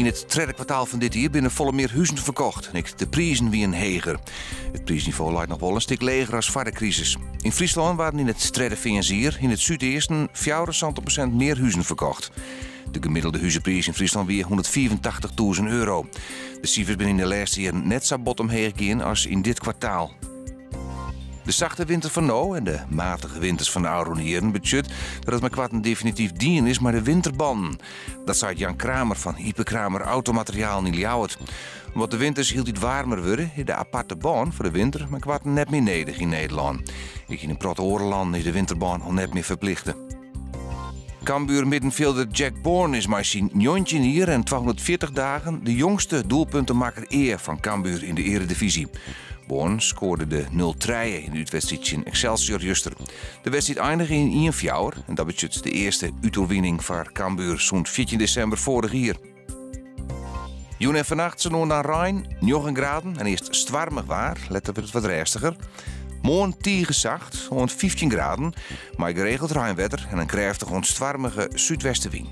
In het tweede kwartaal van dit jaar binnen volle meer huizen verkocht. De prijzen wien heger. Het prijsniveau lijkt nog wel een stuk leger als voor de crisis. In Friesland waren in het tweede financier in het zuidesten 64% meer huizen verkocht. De gemiddelde huizenprijs in Friesland weer €184.000. De cijfers zijn in de laatste jaren net zo bot omheen gegaan als in dit kwartaal. De zachte winter van nu en de matige winters van de oude jaren budget dat het maar kwart een definitief dien is, maar de winterban. Dat zei Jan Kramer van Ipe Kramer Automateriaal in Ljouwert. Omdat de winters hield het warmer worden, in de aparte baan voor de winter, maar kwart net meer nedig in Nederland. In een protte is de winterbaan al net meer verplichten. Cambuur middenvelder Jack Bourne is maar zijn 19 hier en 240 dagen de jongste doelpuntenmaker eer van Cambuur in de Eredivisie. Bourne scoorde de 0-3 in de uitwedstrijd in Excelsior Juster. De wedstrijd eindigde in 1-4 en dat betekent de eerste uitoverwinning voor Cambuur zo'n 14 december vorig jaar. Joen en vannacht zijn naar Rijn, 9 graden en eerst zwarmig waar, let op het wat rustiger. Morgen zacht, rond 15 graden, maar geregeld ruimwetter en een krachtige, zwarmige zuidwestenwind.